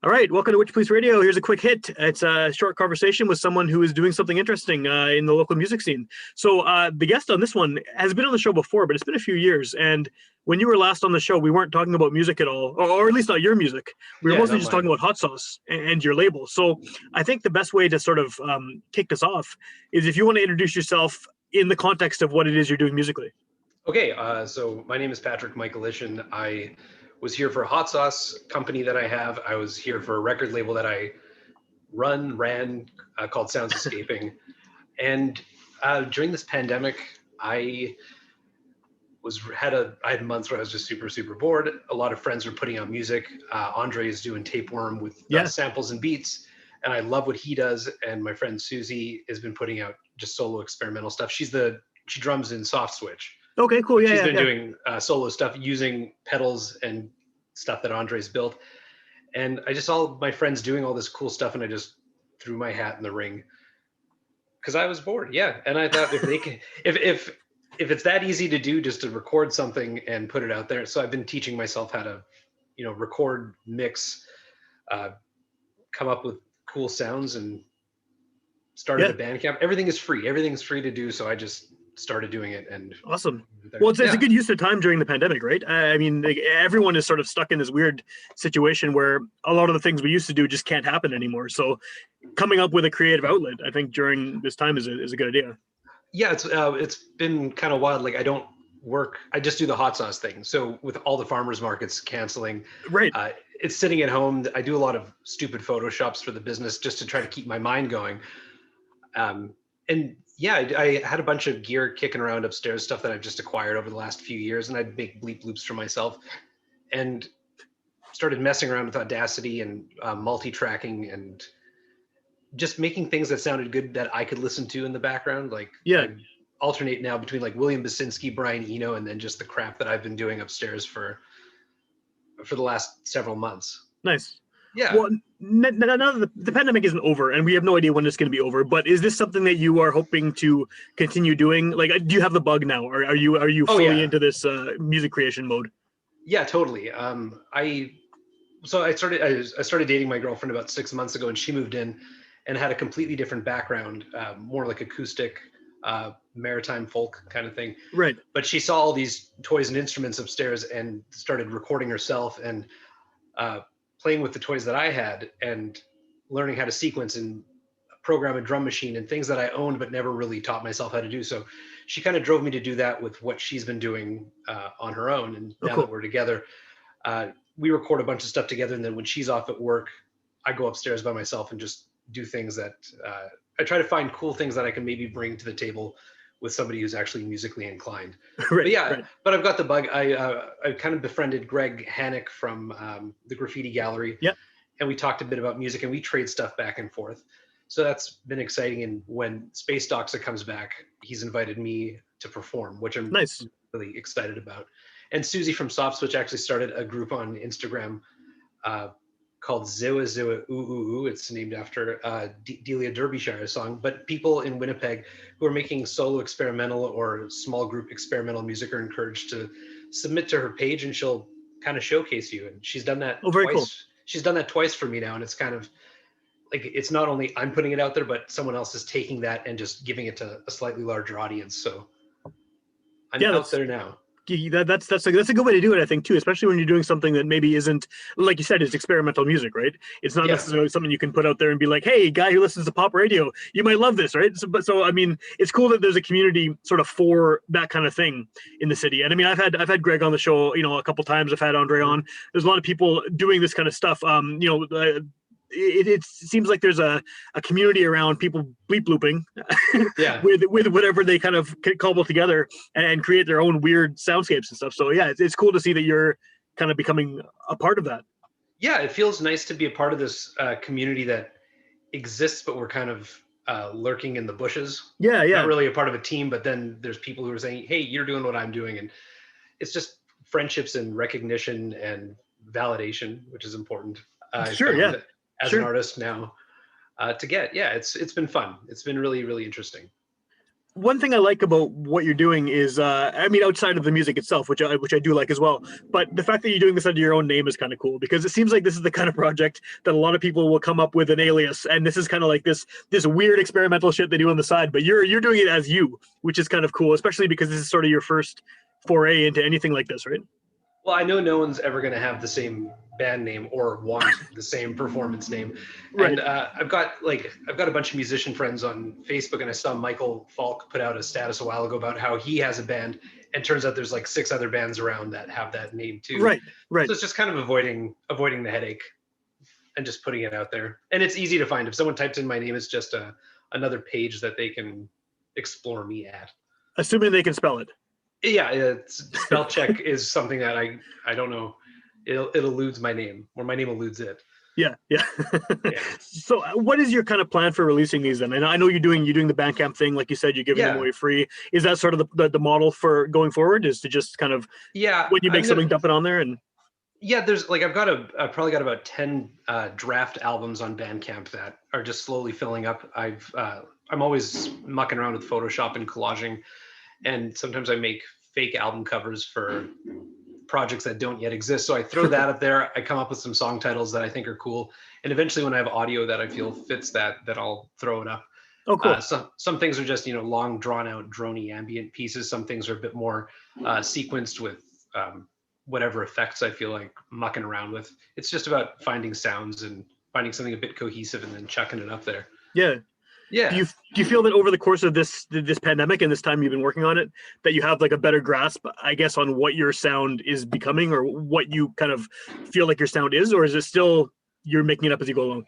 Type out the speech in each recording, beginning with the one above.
All right, welcome to Witchpolice Radio. Here's a quick hit. It's a short conversation with someone who is doing something interesting in the local music scene. So the guest on this one has been on the show before, but it's been a few years. And when you were last on the show, we weren't talking about music at all, or at least not your music. We were mostly just talking about Hot Sauce and your label. So I think the best way to sort of kick this off is if you want to introduce yourself in the context of what it is you're doing musically. Okay, so my name is Patrick Michalishyn. I was here for a hot sauce company that I have. I was here for a record label that I ran called Sounds Escaping. And during this pandemic, I had months where I was just super bored. A lot of friends were putting out music. Andre is doing Tapeworm with samples and beats, and I love what he does. And my friend Susie has been putting out just solo experimental stuff. She drums in Soft Switch. Okay, cool. Yeah, she's been doing solo stuff using pedals and stuff that Andre's built. And I just saw my friends doing all this cool stuff, and I just threw my hat in the ring because I was bored. Yeah, and I thought if they can, if it's that easy to do, just to record something and put it out there. So I've been teaching myself how to, record, mix, come up with cool sounds, and started a band camp. Everything is free. Everything's free to do. So I just started doing it. And awesome. Well, it's a good use of time during the pandemic, right? I mean, like, everyone is sort of stuck in this weird situation where a lot of the things we used to do just can't happen anymore. So coming up with a creative outlet, I think during this time is a good idea. Yeah, it's been kind of wild. Like, I don't work, I just do the hot sauce thing. So with all the farmers markets canceling, right, it's sitting at home. I do a lot of stupid Photoshops for the business just to try to keep my mind going. And yeah, I had a bunch of gear kicking around upstairs, stuff that I've just acquired over the last few years, and I'd make bleep loops for myself, and started messing around with Audacity and multi-tracking and just making things that sounded good that I could listen to in the background. Like, I alternate now between like William Basinski, Brian Eno, and then just the crap that I've been doing upstairs for the last several months. Nice. Yeah. Well, now the pandemic isn't over, and we have no idea when it's going to be over. But is this something that you are hoping to continue doing? Like, do you have the bug now, or are you fully into this music creation mode? Yeah, totally. I started dating my girlfriend about 6 months ago, and she moved in and had a completely different background, more like acoustic, maritime folk kind of thing. Right. But she saw all these toys and instruments upstairs and started recording herself and playing with the toys that I had and learning how to sequence and program a drum machine and things that I owned but never really taught myself how to do. So she kind of drove me to do that with what she's been doing on her own. And now that we're together, we record a bunch of stuff together. And then when she's off at work, I go upstairs by myself and just do things that I try to find cool things that I can maybe bring to the table with somebody who's actually musically inclined. But I've got the bug. I kind of befriended Greg Hannock from the Graffiti Gallery. Yep. And we talked a bit about music, and we trade stuff back and forth. So that's been exciting. And when Space Doxa comes back, he's invited me to perform, which I'm really excited about. And Susie from Soft Switch actually started a group on Instagram called Zewa Zewa Ooh Ooh Ooh. It's named after Delia Derbyshire's song. But people in Winnipeg who are making solo experimental or small group experimental music are encouraged to submit to her page, and she'll kind of showcase you. And she's done that twice. Cool. She's done that twice for me now, and it's kind of like, it's not only I'm putting it out there, but someone else is taking that and just giving it to a slightly larger audience. So I'm out there now. That's a good way to do it, I think, too, especially when you're doing something that maybe isn't, like you said, it's experimental music, right? It's not necessarily something you can put out there and be like, hey, guy who listens to pop radio, you might love this, right? So I mean, it's cool that there's a community sort of for that kind of thing in the city. And I mean, I've had Greg on the show, a couple times. I've had Andre on. There's a lot of people doing this kind of stuff. It seems like there's a community around people bleep-blooping with whatever they kind of cobble together and create their own weird soundscapes and stuff. So yeah, it's cool to see that you're kind of becoming a part of that. Yeah, it feels nice to be a part of this community that exists, but we're kind of lurking in the bushes. Yeah. Not really a part of a team, but then there's people who are saying, hey, you're doing what I'm doing. And it's just friendships and recognition and validation, which is important. As an artist now, to get. It's been fun. It's been really, really interesting. one thing I like about what you're doing is, I mean, outside of the music itself, which I do like as well, but the fact that you're doing this under your own name is kind of cool, because it seems like this is the kind of project that a lot of people will come up with an alias, and this is kind of like this weird experimental shit they do on the side, but you're doing it as you, which is kind of cool, especially because this is sort of your first foray into anything like this, right? Well, I know no one's ever going to have the same band name or want the same performance name. Right. And I've got a bunch of musician friends on Facebook, and I saw Michael Falk put out a status a while ago about how he has a band, and turns out there's like 6 other bands around that have that name too. Right. So it's just kind of avoiding the headache and just putting it out there. And it's easy to find. If someone types in my name, it's just another page that they can explore me at. Assuming they can spell it. Yeah, spell check is something that I don't know. It eludes my name, or my name eludes it. Yeah. Yeah. So what is your kind of plan for releasing these then? And I know you're doing the Bandcamp thing, like you said, you're giving them away free. Is that sort of the model for going forward, is to just kind of, when you make something, dump it on there? And there's like, I've probably got about 10 draft albums on Bandcamp that are just slowly filling up. I'm always mucking around with Photoshop and collaging, and sometimes I make fake album covers for projects that don't yet exist. So I throw that up there. I come up with some song titles that I think are cool. And eventually when I have audio that I feel fits that I'll throw it up. Oh, cool. Some things are just, long drawn out drony ambient pieces. Some things are a bit more sequenced with whatever effects I feel like mucking around with. It's just about finding sounds and finding something a bit cohesive and then chucking it up there. Yeah. Yeah. Do you feel that over the course of this pandemic and this time you've been working on it, that you have like a better grasp, I guess, on what your sound is becoming, or what you kind of feel like your sound is, or is it still you're making it up as you go along?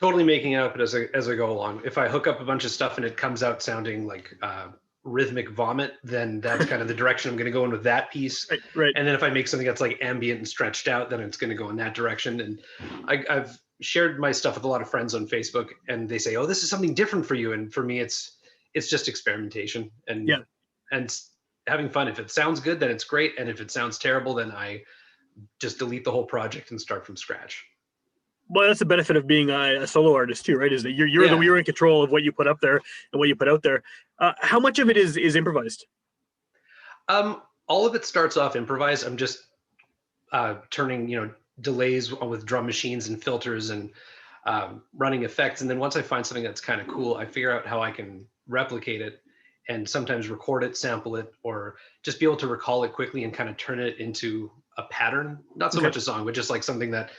Totally making it up as I go along. If I hook up a bunch of stuff and it comes out sounding like rhythmic vomit, then that's kind of the direction I'm going to go in with that piece. Right. And then if I make something that's like ambient and stretched out, then it's going to go in that direction. And I've shared my stuff with a lot of friends on Facebook, and they say, "Oh, this is something different for you." And for me, it's just experimentation and having fun. If it sounds good, then it's great. And if it sounds terrible, then I just delete the whole project and start from scratch. Well, that's the benefit of being a solo artist too, right? Is that you're in control of what you put up there and what you put out there. How much of it is improvised? All of it starts off improvised. I'm just turning, delays with drum machines and filters and running effects. And then once I find something that's kind of cool, I figure out how I can replicate it and sometimes record it, sample it, or just be able to recall it quickly and kind of turn it into a pattern. Not so much a song, but just like something that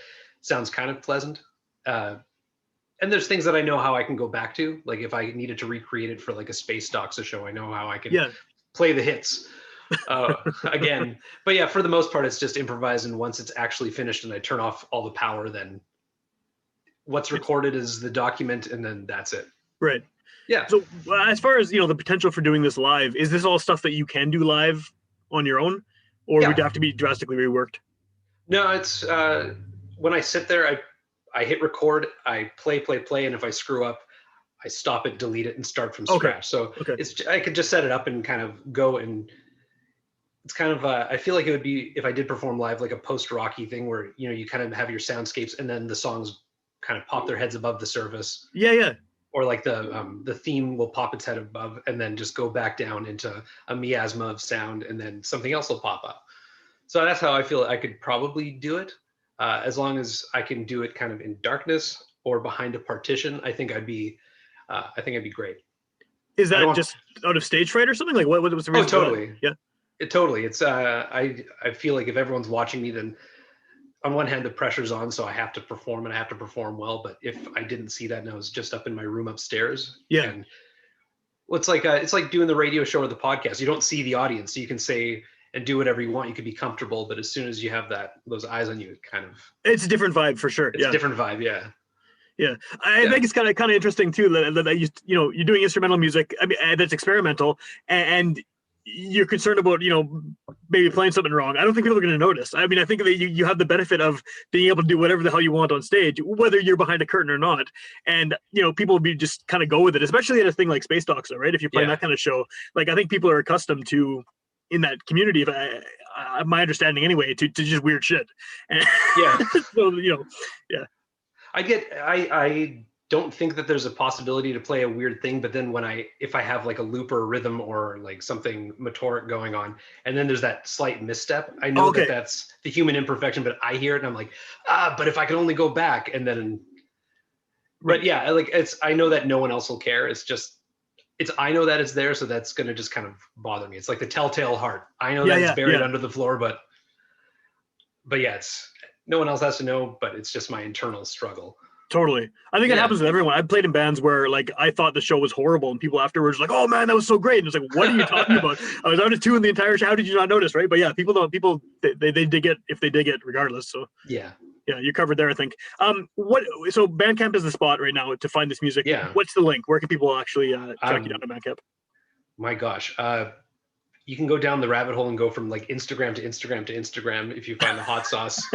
sounds kind of pleasant. And there's things that I know how I can go back to. Like if I needed to recreate it for like a Space Doxa show, I know how I can play the hits again. But yeah, for the most part, it's just improvise. And once it's actually finished and I turn off all the power, then what's recorded is the document, and then that's it. Right. Yeah. So as far as, the potential for doing this live, is this all stuff that you can do live on your own, or would it have to be drastically reworked? No, it's when I sit there, I hit record, I play, and if I screw up, I stop it, delete it, and start from scratch. So I could just set it up and kind of go, and it's kind of I feel like it would be, if I did perform live, like a post-rocky thing where you kind of have your soundscapes and then the songs kind of pop their heads above the surface. Yeah. Or like the theme will pop its head above and then just go back down into a miasma of sound, and then something else will pop up. So that's how I feel I could probably do it. As long as I can do it kind of in darkness or behind a partition, I think I'd be great. Is that just out of stage fright or something? Like what was the reason? Oh, totally. Yeah. Totally. It's I feel like if everyone's watching me, then on one hand the pressure's on, so I have to perform and I have to perform well. But if I didn't see that and I was just up in my room upstairs, and well, it's like doing the radio show or the podcast. You don't see the audience, so you can say and do whatever you want. You can be comfortable, but as soon as you have those eyes on you, it's a different vibe for sure. It's a different vibe. Yeah. Yeah, I think it's kind of interesting too that you're doing instrumental music. I mean, that's experimental, and you're concerned about maybe playing something wrong. I don't think people are going to notice. I mean, I think that you have the benefit of being able to do whatever the hell you want on stage, whether you're behind a curtain or not, and people will be just kind of go with it, especially at a thing like Space Doxa, right? If you're playing that kind of show, like I think people are accustomed to, in that community, my understanding anyway, to just weird shit. And so I don't think that there's a possibility to play a weird thing, but then if I have like a loop or a rhythm or like something motoric going on, and then there's that slight misstep, I know that that's the human imperfection, but I hear it and I'm like, but if I could only go back, and then, but yeah, like I know that no one else will care. I know that it's there, so that's gonna just kind of bother me. It's like the telltale heart. I know that it's buried under the floor, but yeah, no one else has to know, but it's just my internal struggle. Totally. I think it happens with everyone. I've played in bands where like I thought the show was horrible and people afterwards were like, oh man, that was so great. And it's like, what are you talking about? I was out of tune the entire show. How did you not notice? Right. But yeah, they dig it if they dig it regardless. So yeah, you're covered there, I think. So Bandcamp is the spot right now to find this music. Yeah. What's the link? Where can people actually track you down to Bandcamp? My gosh. You can go down the rabbit hole and go from like Instagram to Instagram to Instagram if you find the hot sauce.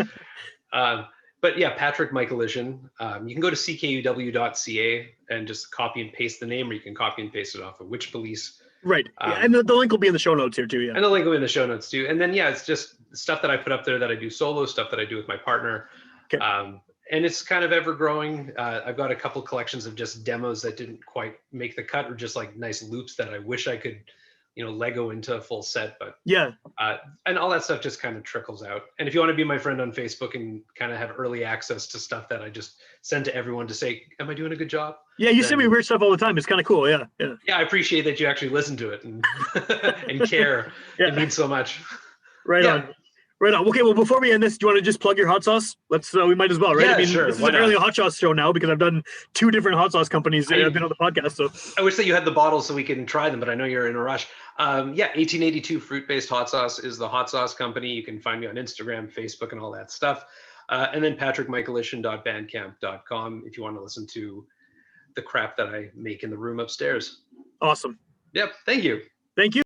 But yeah, Patrick Michalishyn. You can go to ckuw.ca and just copy and paste the name, or you can copy and paste it off of Witchpolice. Right. And the link will be in the show notes here too. Yeah. And the link will be in the show notes too. And then it's just stuff that I put up there that I do solo, stuff that I do with my partner. Okay. And it's kind of ever growing. I've got a couple collections of just demos that didn't quite make the cut, or just like nice loops that I wish I could, Lego into a full set, but and all that stuff just kind of trickles out. And if you want to be my friend on Facebook and kind of have early access to stuff that I just send to everyone to say, am I doing a good job? Yeah, you send me weird stuff all the time. It's kind of cool. Yeah. I appreciate that you actually listen to it and and care. It means so much. Right on. Okay, well, before we end this, do you want to just plug your hot sauce? We might as well, right? Yeah, sure. This is apparently a hot sauce show now because I've done 2 different hot sauce companies that have been on the podcast. So I wish that you had the bottles so we can try them, but I know you're in a rush. 1882 Fruit-Based Hot Sauce is the hot sauce company. You can find me on Instagram, Facebook, and all that stuff. And then patrickmichalishyn.bandcamp.com if you want to listen to the crap that I make in the room upstairs. Awesome. Yep. Thank you. Thank you.